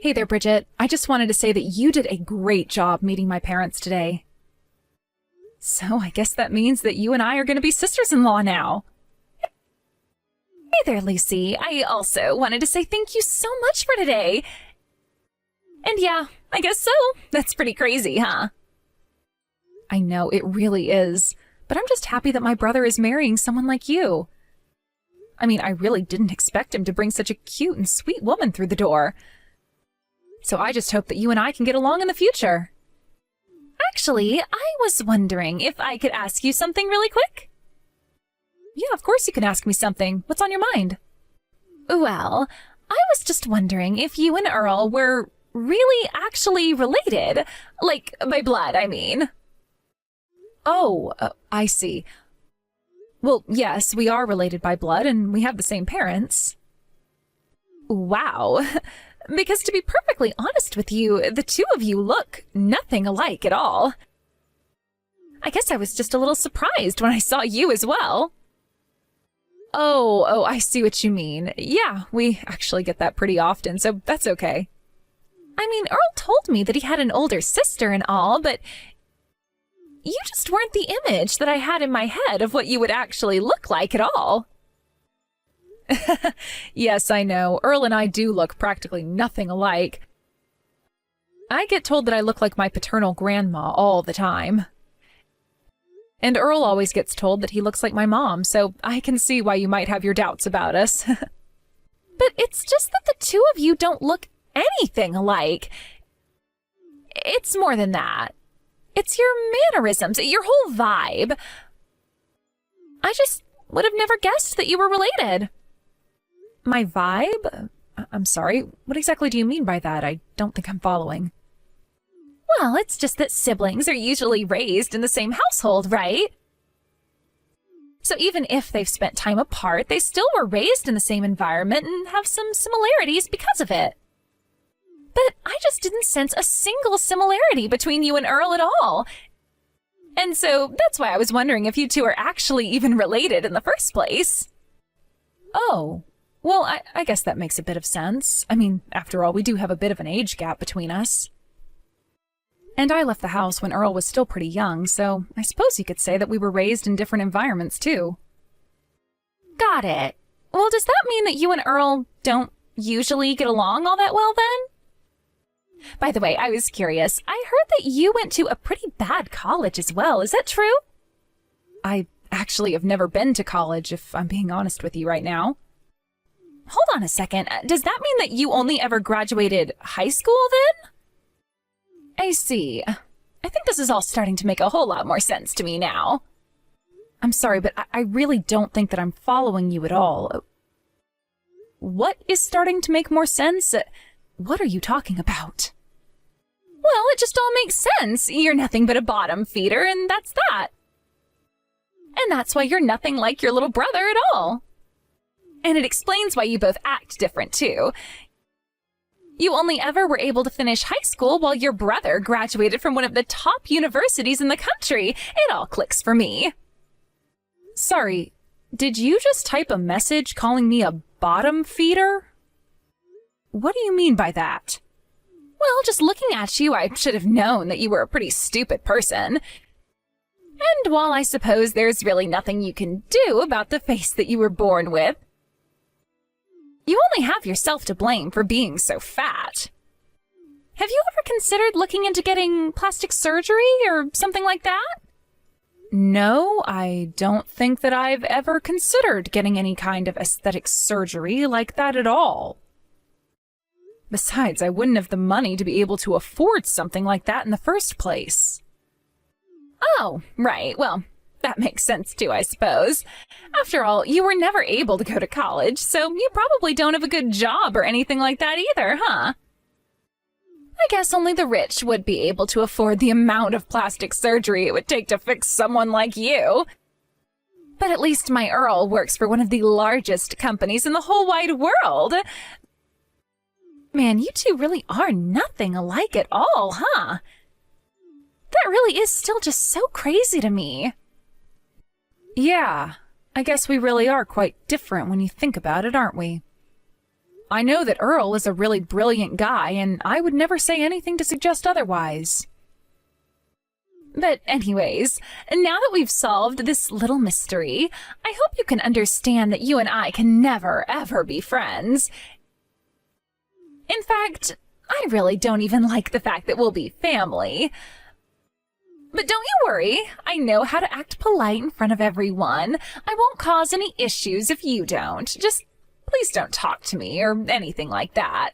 Hey there, Bridget. I just wanted to say that you did a great job meeting my parents today. So I guess that means that you and I are going to be sisters-in-law now. Hey there, Lucy. I also wanted to say thank you so much for today. And yeah, I guess so. That's pretty crazy, huh? I know, it really is. But I'm just happy that my brother is marrying someone like you. I mean, I really didn't expect him to bring such a cute and sweet woman through the door. So I just hope that you and I can get along in the future. Actually, I was wondering if I could ask you something really quick? Yeah, of course you can ask me something. What's on your mind? Well, I was just wondering if you and Earl were really actually related. Like, by blood, I mean. Oh, I see. Well, yes, we are related by blood, and we have the same parents. Wow. Because to be perfectly honest with you, the two of you look nothing alike at all. I guess I was just a little surprised when I saw you as well. Oh, I see what you mean. Yeah, we actually get that pretty often, so that's okay. I mean, Earl told me that he had an older sister and all, but you just weren't the image that I had in my head of what you would actually look like at all. Yes, I know. Earl and I do look practically nothing alike. I get told that I look like my paternal grandma all the time. And Earl always gets told that he looks like my mom, so I can see why you might have your doubts about us. But it's just that the two of you don't look anything alike. It's more than that. It's your mannerisms, your whole vibe. I just would have never guessed that you were related. My vibe? I'm sorry, what exactly do you mean by that? I don't think I'm following. Well, it's just that siblings are usually raised in the same household, right? So even if they've spent time apart, they still were raised in the same environment and have some similarities because of it. But I just didn't sense a single similarity between you and Earl at all. And so that's why I was wondering if you two are actually even related in the first place. Oh, well, I guess that makes a bit of sense. I mean, after all, we do have a bit of an age gap between us. And I left the house when Earl was still pretty young, so I suppose you could say that we were raised in different environments, too. Got it. Well, does that mean that you and Earl don't usually get along all that well, then? By the way, I was curious. I heard that you went to a pretty bad college as well. Is that true? I actually have never been to college, if I'm being honest with you right now. Hold on a second. Does that mean that you only ever graduated high school, then? I see. I think this is all starting to make a whole lot more sense to me now. I'm sorry, but I really don't think that I'm following you at all. What is starting to make more sense? What are you talking about? Well, it just all makes sense. You're nothing but a bottom feeder, and that's that. And that's why you're nothing like your little brother at all. And it explains why you both act different, too. You only ever were able to finish high school while your brother graduated from one of the top universities in the country. It all clicks for me. Sorry, did you just type a message calling me a bottom feeder? What do you mean by that? Well, just looking at you, I should have known that you were a pretty stupid person. And while I suppose there's really nothing you can do about the face that you were born with, you only have yourself to blame for being so fat. Have you ever considered looking into getting plastic surgery or something like that? No, I don't think that I've ever considered getting any kind of aesthetic surgery like that at all. Besides, I wouldn't have the money to be able to afford something like that in the first place. Oh, right. Well, that makes sense too, I suppose. After all, you were never able to go to college, so you probably don't have a good job or anything like that either, huh? I guess only the rich would be able to afford the amount of plastic surgery it would take to fix someone like you. But at least my Earl works for one of the largest companies in the whole wide world. Man, you two really are nothing alike at all, huh? That really is still just so crazy to me. Yeah, I guess we really are quite different when you think about it, aren't we? I know that Earl is a really brilliant guy, and I would never say anything to suggest otherwise. But anyways, now that we've solved this little mystery, I hope you can understand that you and I can never, ever be friends. In fact, I really don't even like the fact that we'll be family. But don't you worry, I know how to act polite in front of everyone. I won't cause any issues if you don't. Just please don't talk to me or anything like that.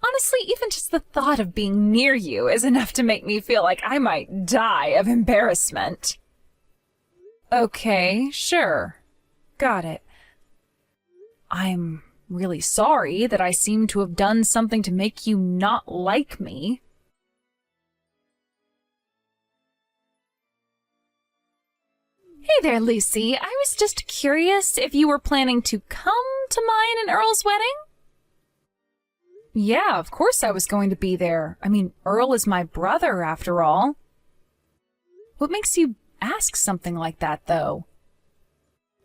Honestly, even just the thought of being near you is enough to make me feel like I might die of embarrassment. Okay, sure. Got it. I'm really sorry that I seem to have done something to make you not like me. Hey there, Lucy. I was just curious if you were planning to come to mine and Earl's wedding? Yeah, of course I was going to be there. I mean, Earl is my brother, after all. What makes you ask something like that, though?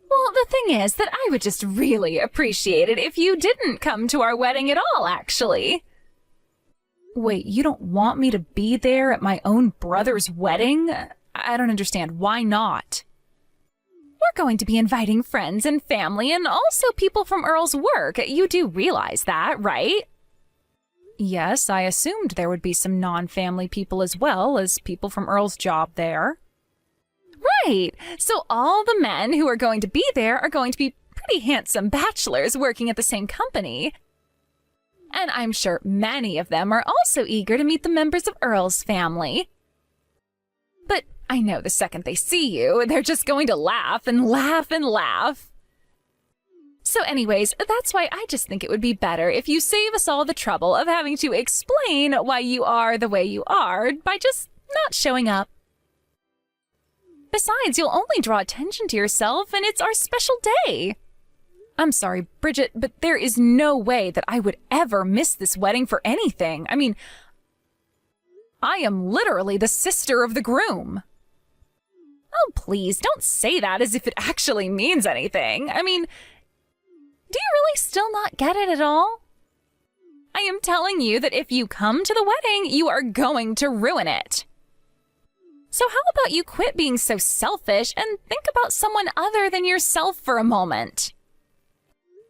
Well, the thing is that I would just really appreciate it if you didn't come to our wedding at all, actually. Wait, you don't want me to be there at my own brother's wedding? I don't understand. Why not? We're going to be inviting friends and family and also people from Earl's work. You do realize that, right? Yes, I assumed there would be some non-family people as well as people from Earl's job there. Right! So all the men who are going to be there are going to be pretty handsome bachelors working at the same company. And I'm sure many of them are also eager to meet the members of Earl's family. But I know the second they see you, they're just going to laugh and laugh and laugh. So anyways, that's why I just think it would be better if you save us all the trouble of having to explain why you are the way you are by just not showing up. Besides, you'll only draw attention to yourself, and it's our special day. I'm sorry, Bridget, but there is no way that I would ever miss this wedding for anything. I mean, I am literally the sister of the groom. Oh, please, don't say that as if it actually means anything. I mean, do you really still not get it at all? I am telling you that if you come to the wedding, you are going to ruin it. So how about you quit being so selfish and think about someone other than yourself for a moment?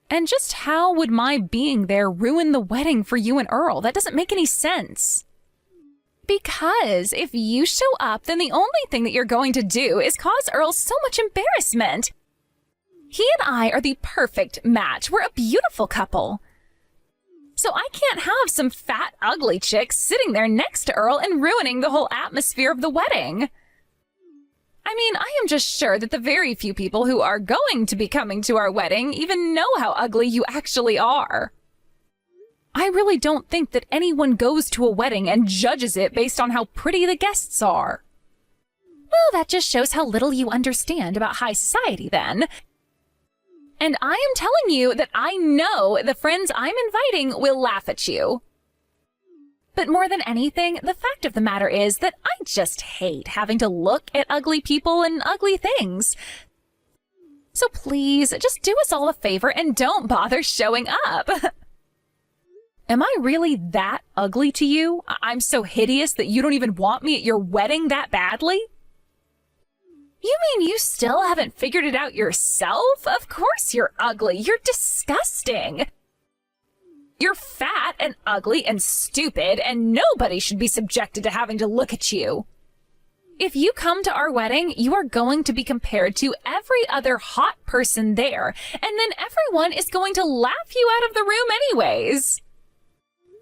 And just how would my being there ruin the wedding for you and Earl? That doesn't make any sense. Because if you show up, then the only thing that you're going to do is cause Earl so much embarrassment. He and I are the perfect match. We're a beautiful couple. So I can't have some fat, ugly chick sitting there next to Earl and ruining the whole atmosphere of the wedding. I mean, I am just sure that the very few people who are going to be coming to our wedding even know how ugly you actually are. I really don't think that anyone goes to a wedding and judges it based on how pretty the guests are. Well, that just shows how little you understand about high society then. And I am telling you that I know the friends I'm inviting will laugh at you. But more than anything, the fact of the matter is that I just hate having to look at ugly people and ugly things. So please, just do us all a favor and don't bother showing up. Am I really that ugly to you? I'm so hideous that you don't even want me at your wedding that badly? You mean you still haven't figured it out yourself? Of course you're ugly. You're disgusting. You're fat and ugly and stupid, and nobody should be subjected to having to look at you. If you come to our wedding, you are going to be compared to every other hot person there, and then everyone is going to laugh you out of the room anyways.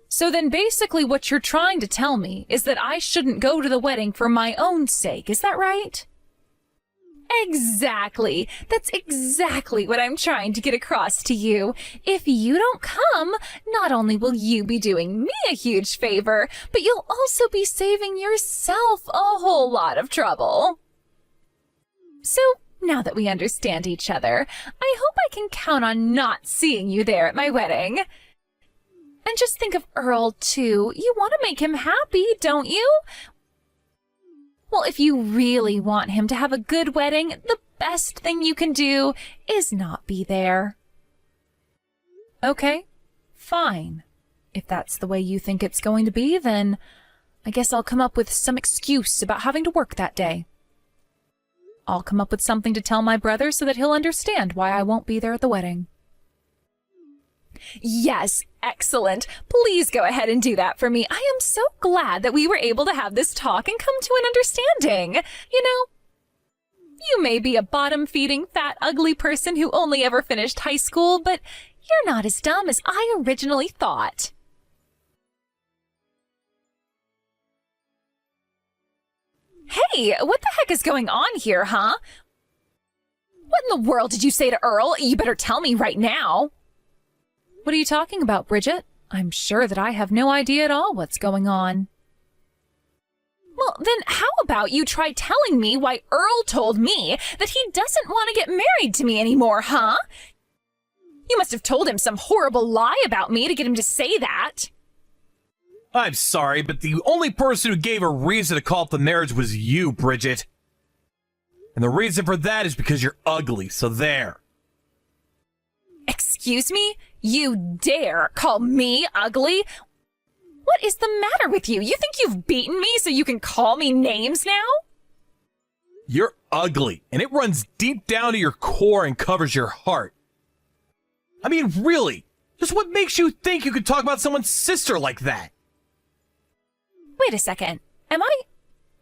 So then basically what you're trying to tell me is that I shouldn't go to the wedding for my own sake, is that right? Exactly. That's exactly what I'm trying to get across to you. If you don't come, not only will you be doing me a huge favor, but you'll also be saving yourself a whole lot of trouble. So, now that we understand each other, I hope I can count on not seeing you there at my wedding. And just think of Earl, too. You want to make him happy, don't you? Well, if you really want him to have a good wedding, the best thing you can do is not be there. Okay, fine. If that's the way you think it's going to be, then I guess I'll come up with some excuse about having to work that day. I'll come up with something to tell my brother so that he'll understand why I won't be there at the wedding. Yes, excellent. Please go ahead and do that for me. I am so glad that we were able to have this talk and come to an understanding. You know, you may be a bottom-feeding, fat, ugly person who only ever finished high school, but you're not as dumb as I originally thought. Hey, what the heck is going on here, huh? What in the world did you say to Earl? You better tell me right now. What are you talking about, Bridget? I'm sure that I have no idea at all what's going on. Well, then how about you try telling me why Earl told me that he doesn't want to get married to me anymore, huh? You must have told him some horrible lie about me to get him to say that. I'm sorry, but the only person who gave a reason to call off the marriage was you, Bridget. And the reason for that is because you're ugly, so there. Excuse me? You dare call me ugly? What is the matter with you? You think you've beaten me so you can call me names now? You're ugly, and it runs deep down to your core and covers your heart. I mean, really, just what makes you think you could talk about someone's sister like that? Wait a second.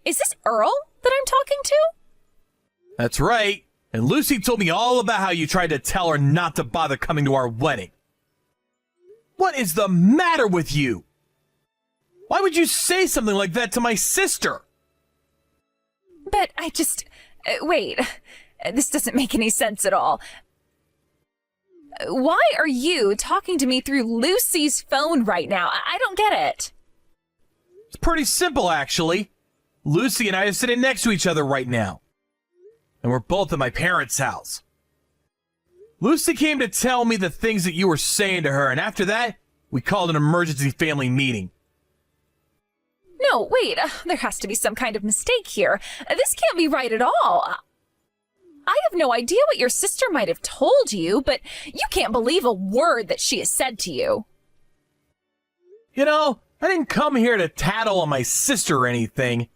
Is this Earl that I'm talking to? That's right. And Lucy told me all about how you tried to tell her not to bother coming to our wedding. What is the matter with you? Why would you say something like that to my sister? But wait, this doesn't make any sense at all. Why are you talking to me through Lucy's phone right now? I don't get it. It's pretty simple, actually. Lucy and I are sitting next to each other right now. And we're both at my parents' house. Lucy came to tell me the things that you were saying to her, and after that, we called an emergency family meeting. No, wait, there has to be some kind of mistake here. This can't be right at all. I have no idea what your sister might have told you, but you can't believe a word that she has said to you. You know, I didn't come here to tattle on my sister or anything.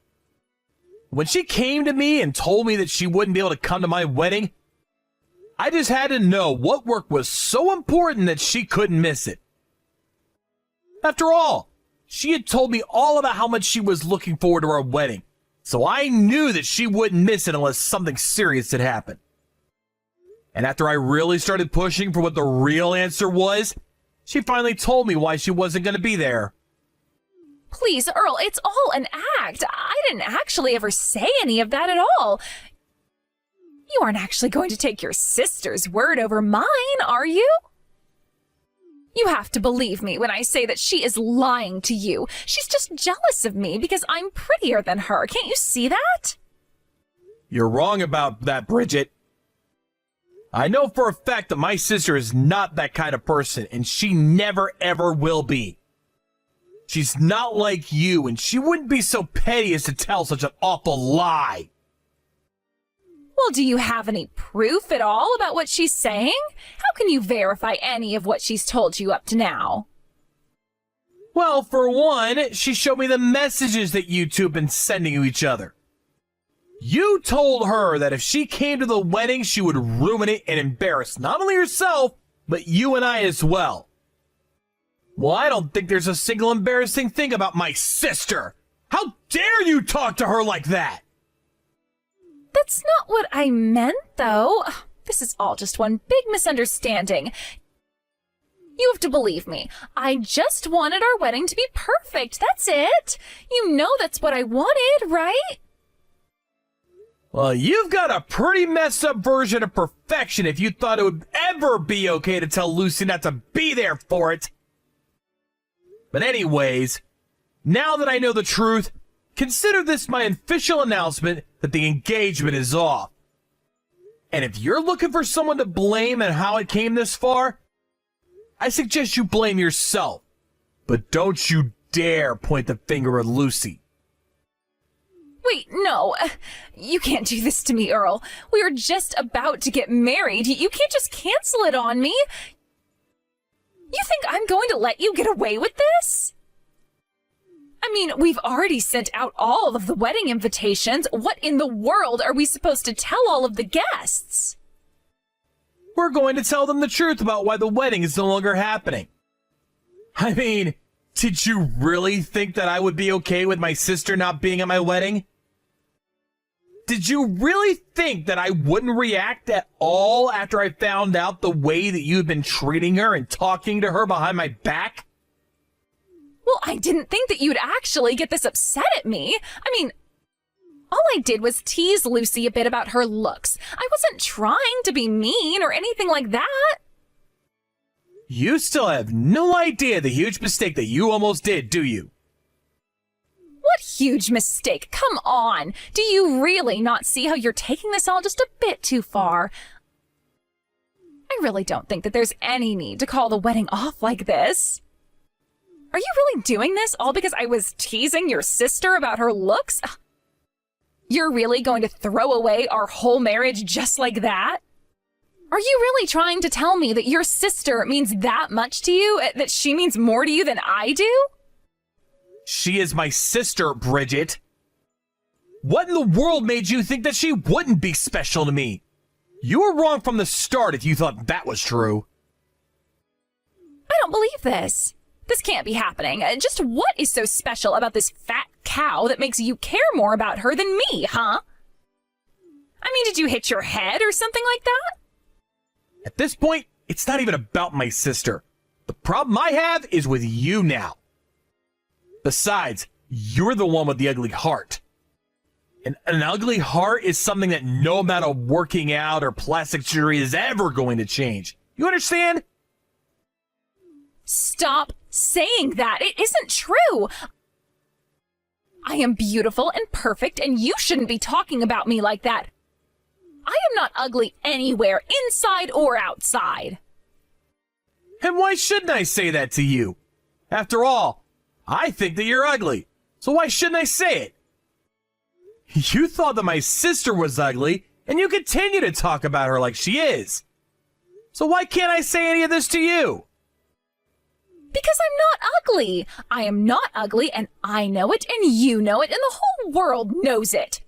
When she came to me and told me that she wouldn't be able to come to my wedding, I just had to know what work was so important that she couldn't miss it. After all, she had told me all about how much she was looking forward to our wedding, so I knew that she wouldn't miss it unless something serious had happened. And after I really started pushing for what the real answer was, she finally told me why she wasn't going to be there. Please, Earl, it's all an act. I didn't actually ever say any of that at all. You aren't actually going to take your sister's word over mine, are you? You have to believe me when I say that she is lying to you. She's just jealous of me because I'm prettier than her. Can't you see that? You're wrong about that, Bridget. I know for a fact that my sister is not that kind of person, and she never ever will be. She's not like you, and she wouldn't be so petty as to tell such an awful lie. Well, do you have any proof at all about what she's saying? How can you verify any of what she's told you up to now? Well, for one, she showed me the messages that you two have been sending to each other. You told her that if she came to the wedding, she would ruin it and embarrass not only herself, but you and I as well. Well, I don't think there's a single embarrassing thing about my sister. How dare you talk to her like that? That's not what I meant, though. This is all just one big misunderstanding. You have to believe me. I just wanted our wedding to be perfect. That's it. You know that's what I wanted, right? Well, you've got a pretty messed up version of perfection if you thought it would ever be okay to tell Lucy not to be there for it. But anyways, now that I know the truth, consider this my official announcement that the engagement is off. And if you're looking for someone to blame and how it came this far, I suggest you blame yourself. But don't you dare point the finger at Lucy. Wait, no. You can't do this to me, Earl. We were just about to get married. You can't just cancel it on me. You think I'm going to let you get away with this? I mean, we've already sent out all of the wedding invitations. What in the world are we supposed to tell all of the guests? We're going to tell them the truth about why the wedding is no longer happening. I mean, did you really think that I would be okay with my sister not being at my wedding? Did you really think that I wouldn't react at all after I found out the way that you've been treating her and talking to her behind my back? Well, I didn't think that you'd actually get this upset at me. I mean, all I did was tease Lucy a bit about her looks. I wasn't trying to be mean or anything like that. You still have no idea the huge mistake that you almost did, do you? What huge mistake? Come on. Do you really not see how you're taking this all just a bit too far? I really don't think that there's any need to call the wedding off like this. Are you really doing this all because I was teasing your sister about her looks? You're really going to throw away our whole marriage just like that? Are you really trying to tell me that your sister means that much to you? That she means more to you than I do? She is my sister, Bridget. What in the world made you think that she wouldn't be special to me? You were wrong from the start if you thought that was true. I don't believe this. This can't be happening. Just what is so special about this fat cow that makes you care more about her than me, huh? I mean, did you hit your head or something like that? At this point, it's not even about my sister. The problem I have is with you now. Besides, you're the one with the ugly heart. And an ugly heart is something that no amount of working out or plastic surgery is ever going to change. You understand? Stop saying that. It isn't true. I am beautiful and perfect, and you shouldn't be talking about me like that. I am not ugly anywhere, inside or outside. And why shouldn't I say that to you? After all, I think that you're ugly, so why shouldn't I say it? You thought that my sister was ugly, and you continue to talk about her like she is. So why can't I say any of this to you? Because I'm not ugly. I am not ugly, and I know it, and you know it, and the whole world knows it.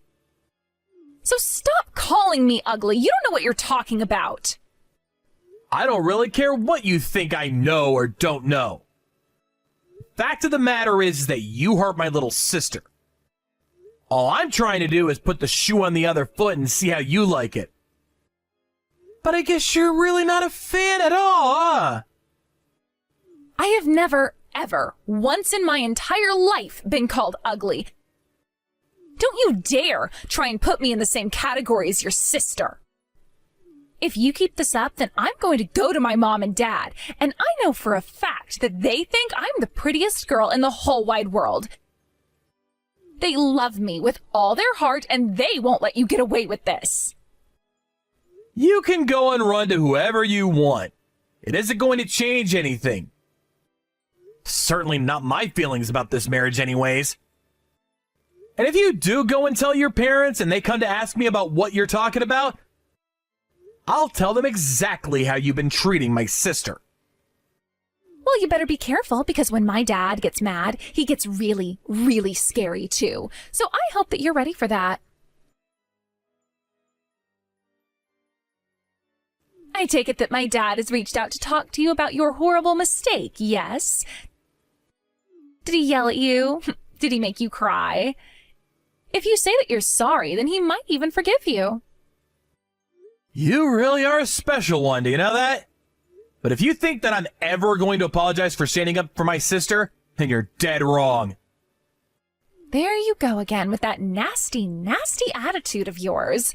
So stop calling me ugly. You don't know what you're talking about. I don't really care what you think I know or don't know. Fact of the matter is that you hurt my little sister. All I'm trying to do is put the shoe on the other foot and see how you like it. But I guess you're really not a fan at all, huh? I have never, ever, once in my entire life been called ugly. Don't you dare try and put me in the same category as your sister. If you keep this up, then I'm going to go to my mom and dad, and I know for a fact that they think I'm the prettiest girl in the whole wide world. They love me with all their heart, and they won't let you get away with this. You can go and run to whoever you want. It isn't going to change anything. Certainly not my feelings about this marriage anyways. And if you do go and tell your parents and they come to ask me about what you're talking about, I'll tell them exactly how you've been treating my sister. Well, you better be careful, because when my dad gets mad, he gets really, really scary too. So I hope that you're ready for that. I take it that my dad has reached out to talk to you about your horrible mistake, yes? Did he yell at you? Did he make you cry? If you say that you're sorry, then he might even forgive you. You really are a special one, do you know that? But if you think that I'm ever going to apologize for standing up for my sister, then you're dead wrong. There you go again with that nasty, nasty attitude of yours.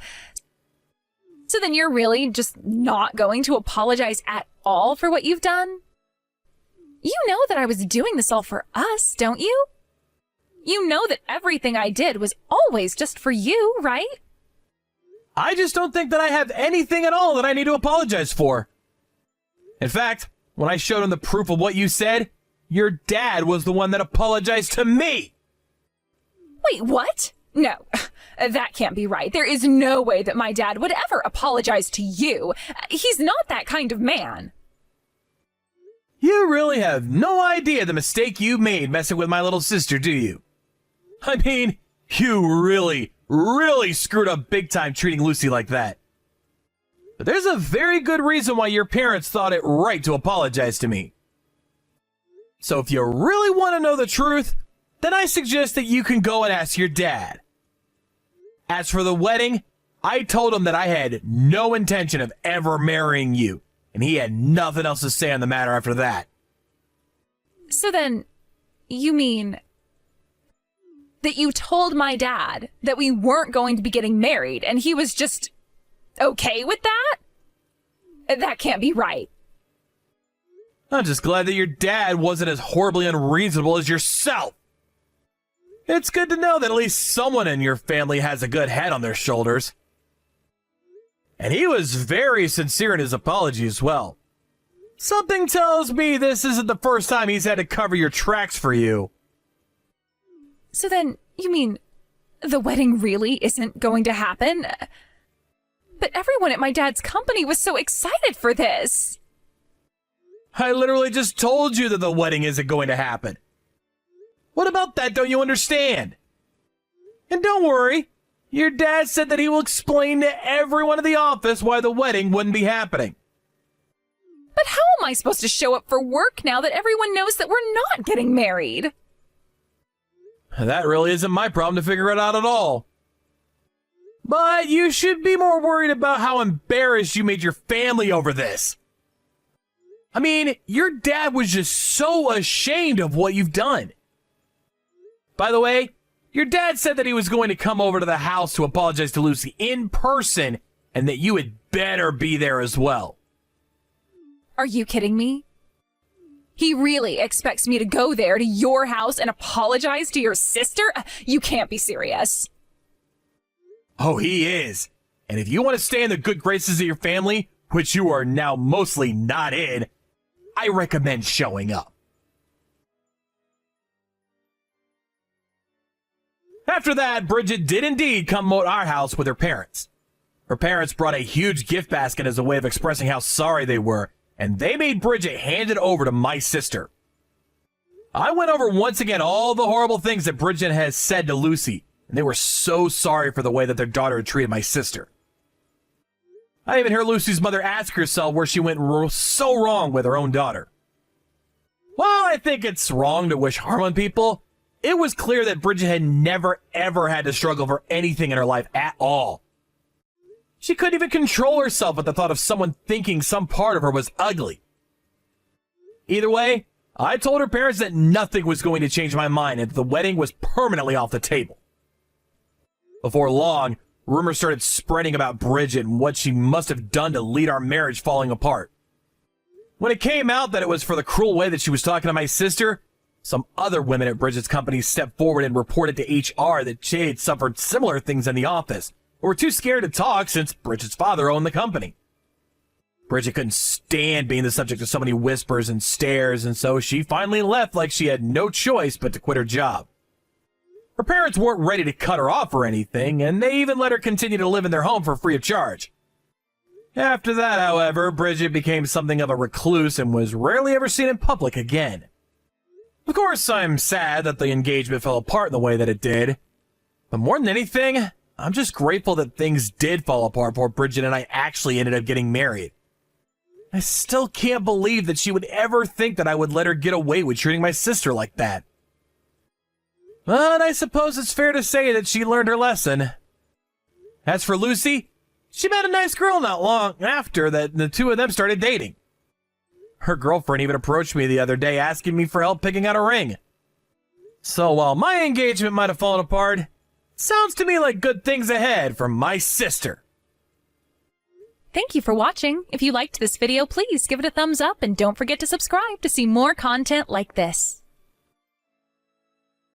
So then you're really just not going to apologize at all for what you've done? You know that I was doing this all for us, don't you? You know that everything I did was always just for you, right? I just don't think that I have anything at all that I need to apologize for. In fact, when I showed him the proof of what you said, your dad was the one that apologized to me. Wait, what? No, that can't be right. There is no way that my dad would ever apologize to you. He's not that kind of man. You really have no idea the mistake you made messing with my little sister, do you? I mean, you really screwed up big time treating Lucy like that. But there's a very good reason why your parents thought it right to apologize to me. So if you really want to know the truth, then I suggest that you can go and ask your dad. As for the wedding, I told him that I had no intention of ever marrying you, and he had nothing else to say on the matter after that. So then, you mean that you told my dad that we weren't going to be getting married, and he was just okay with that? That can't be right. I'm just glad that your dad wasn't as horribly unreasonable as yourself. It's good to know that at least someone in your family has a good head on their shoulders. And he was very sincere in his apology as well. Something tells me this isn't the first time he's had to cover your tracks for you. So then, you mean the wedding really isn't going to happen? But everyone at my dad's company was so excited for this. I literally just told you that the wedding isn't going to happen. What about that don't you understand? And don't worry, your dad said that he will explain to everyone in the office why the wedding wouldn't be happening. But how am I supposed to show up for work now that everyone knows that we're not getting married? That really isn't my problem to figure it out at all. But you should be more worried about how embarrassed you made your family over this. I mean, your dad was just so ashamed of what you've done. By the way, your dad said that he was going to come over to the house to apologize to Lucy in person and that you had better be there as well. Are you kidding me? He really expects me to go there to your house and apologize to your sister? You can't be serious. Oh, he is. And if you want to stay in the good graces of your family, which you are now mostly not in, I recommend showing up. After that, Bridget did indeed come to our house with her parents. Her parents brought a huge gift basket as a way of expressing how sorry they were, and they made Bridget hand it over to my sister. I went over once again all the horrible things that Bridget has said to Lucy, and they were so sorry for the way that their daughter had treated my sister. I even heard Lucy's mother ask herself where she went so wrong with her own daughter. While I think it's wrong to wish harm on people, it was clear that Bridget had never ever had to struggle for anything in her life at all. She couldn't even control herself at the thought of someone thinking some part of her was ugly. Either way, I told her parents that nothing was going to change my mind and that the wedding was permanently off the table. Before long, rumors started spreading about Bridget and what she must have done to lead our marriage falling apart. When it came out that it was for the cruel way that she was talking to my sister, some other women at Bridget's company stepped forward and reported to HR that she had suffered similar things in the office, but were too scared to talk since Bridget's father owned the company. Bridget couldn't stand being the subject of so many whispers and stares, and so she finally left like she had no choice but to quit her job. Her parents weren't ready to cut her off or anything, and they even let her continue to live in their home for free of charge. After that, however, Bridget became something of a recluse and was rarely ever seen in public again. Of course, I'm sad that the engagement fell apart in the way that it did. But more than anything, I'm just grateful that things did fall apart before Bridget and I actually ended up getting married. I still can't believe that she would ever think that I would let her get away with treating my sister like that. But I suppose it's fair to say that she learned her lesson. As for Lucy, she met a nice girl not long after that the two of them started dating. Her girlfriend even approached me the other day asking me for help picking out a ring. So while my engagement might have fallen apart, it sounds to me like good things ahead for my sister. Thank you for watching. If you liked this video, please give it a thumbs up and don't forget to subscribe to see more content like this.